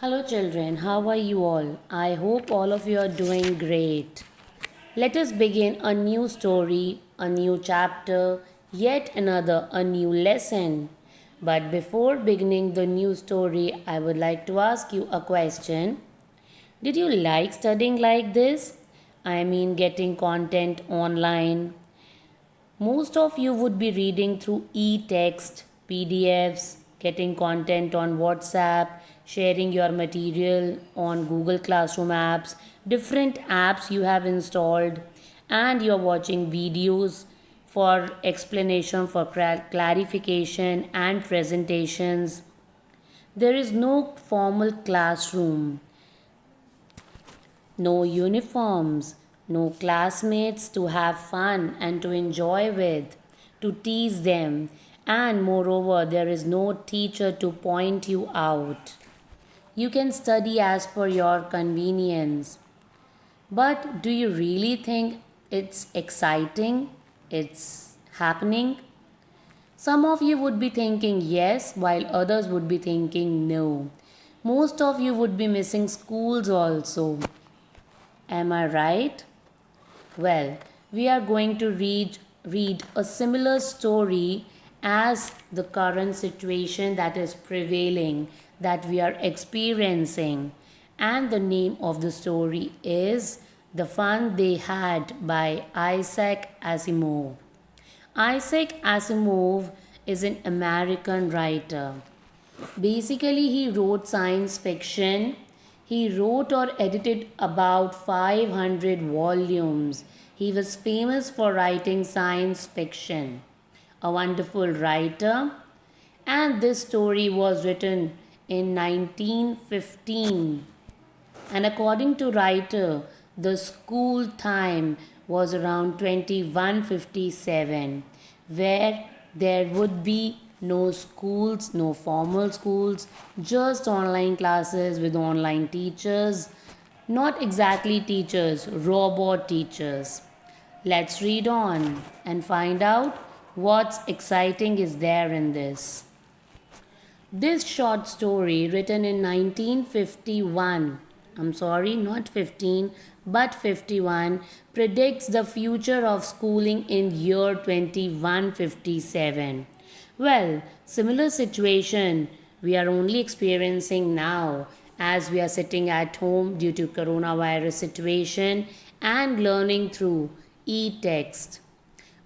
Hello, children. How are you all? I hope all of you are doing great. Let us begin a new story, a new chapter, yet another, a new lesson. But before beginning the new story, I would like to ask you a question. Did you like studying like this? I mean, getting content online, most of you would be reading through e text, PDFs, getting content on WhatsApp, sharing your material on Google Classroom apps, different apps you have installed, and you're watching videos for explanation, for clarification, and presentations. There is no formal classroom, no uniforms, no classmates to have fun and to enjoy with, to tease them, and moreover, there is no teacher to point you out. You can study as per your convenience. But do you really think it's exciting? It's happening? Some of you would be thinking yes, while others would be thinking no. Most of you would be missing schools also. Am I right? Well, we are going to read a similar story as the current situation that is prevailing, that we are experiencing. And the name of the story is The Fun They Had by Isaac Asimov. Isaac Asimov is an American writer. Basically, he wrote science fiction. He wrote or edited about 500 volumes. He was famous for writing science fiction. A wonderful writer. And this story was written in 1915. And according to writer, the school time was around 2157, where there would be no schools, no formal schools, just online classes with online teachers. Not exactly teachers, robot teachers. Let's read on and find out what's exciting is there in this. This short story, written in 1951, I'm sorry, not 15, but 51, predicts the future of schooling in year 2157. Well, similar situation we are only experiencing now as we are sitting at home due to coronavirus situation and learning through e-text.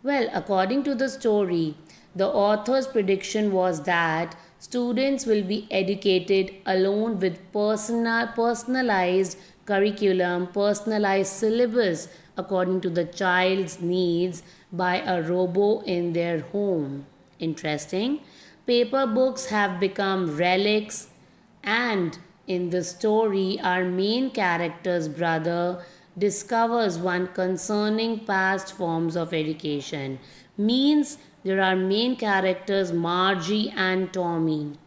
Well, according to the story, the author's prediction was that students will be educated alone with personalized curriculum, personalized syllabus according to the child's needs by a robot in their home. Interesting. Paper books have become relics, and in the story, our main character's brother discovers one concerning past forms of education. Means there are main characters Margie and Tommy.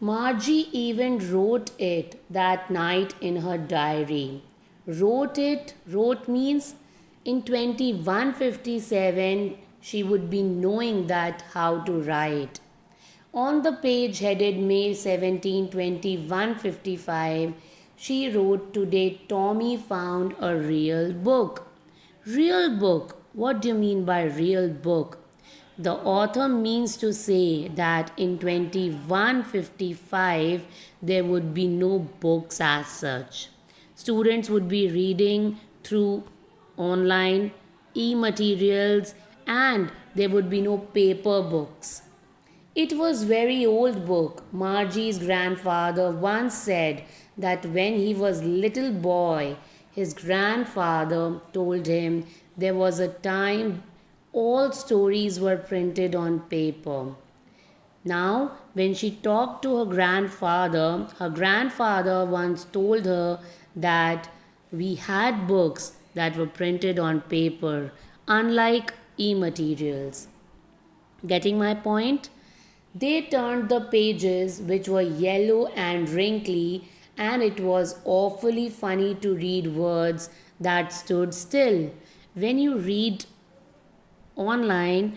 Margie even wrote it that night in her diary. Wrote means in 2157 she would be knowing that how to write. On the page headed May 17, 2155, she wrote, Today Tommy found a real book. Real book? What do you mean by real book? The author means to say that in 2155 there would be no books as such. Students would be reading through online e materials and there would be no paper books. It was very old book. Margie's grandfather once said that when he was little boy, his grandfather told him there was a time all stories were printed on paper. Now, when she talked to her grandfather once told her that we had books that were printed on paper, unlike e materials. Getting my point? They turned the pages, which were yellow and wrinkly, and it was awfully funny to read words that stood still. When you read online,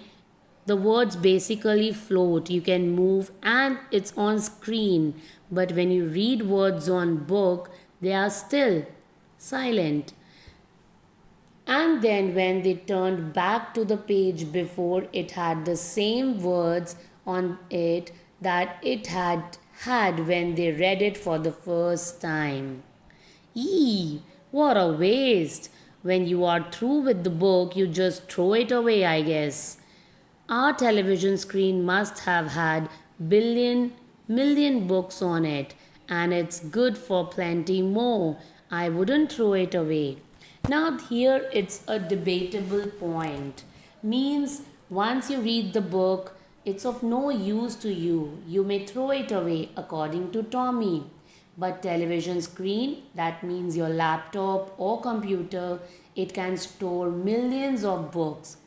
The words basically float, you can move and it's on screen. But when you read words on book, they are still silent. And then when they turned back to the page before, it had the same words on it that it had had when they read it for the first time. Eee, what a waste! When you are through with the book, you just throw it away, I guess. Our television screen must have had million books on it, and it's good for plenty more. I wouldn't throw it away. Now, here it's a debatable point. Means once you read the book, it's of no use to you. You may throw it away, according to Tommy. But television screen, that means your laptop or computer, it can store millions of books.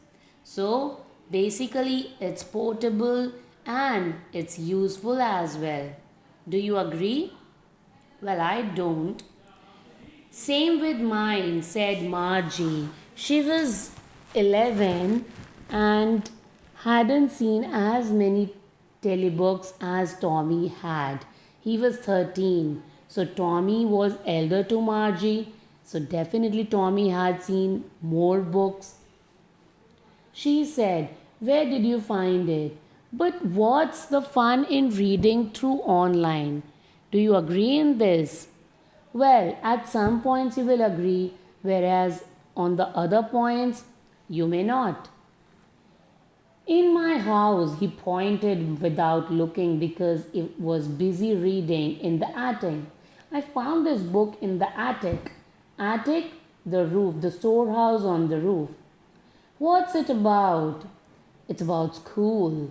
So basically, it's portable and it's useful as well. Do you agree? Well, I don't. Same with mine, said Margie. She was 11 and hadn't seen as many telebooks as Tommy had. He was 13. So Tommy was elder to Margie. So definitely Tommy had seen more books. She said, where did you find it? But what's the fun in reading through online? Do you agree in this? Well, at some points you will agree, whereas on the other points you may not. In my house, he pointed without looking because it was busy reading in the attic. I found this book in the attic. Attic, the roof, the storehouse on the roof. What's it about? It's about school.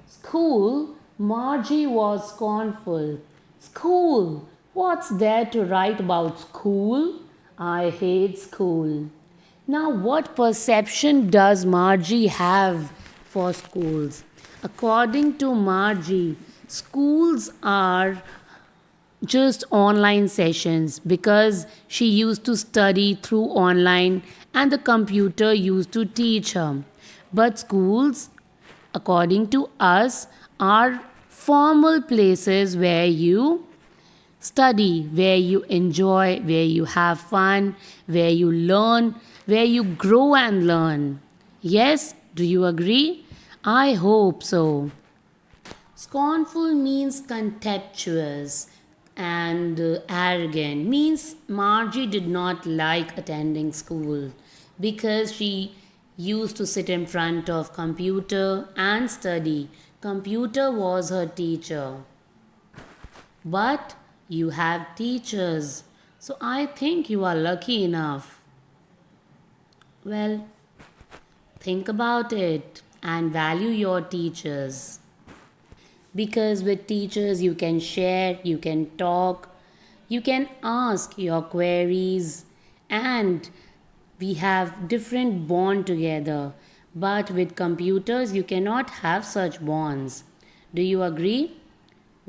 School? Margie was scornful. School? What's there to write about school? I hate school. Now, what perception does Margie have for schools? According to Margie, schools are just online sessions because she used to study through online and the computer used to teach her. But schools, according to us, are formal places where you study, where you enjoy, where you have fun, where you learn, where you grow and learn. Yes, do you agree? I hope so. Scornful means contemptuous and arrogant. Means Margie did not like attending school because she used to sit in front of computer and study. Computer was her teacher. But you have teachers. So I think you are lucky enough. Well, think about it and value your teachers. Because with teachers, you can share, you can talk, you can ask your queries, and we have different bond together. But with computers, you cannot have such bonds. Do you agree?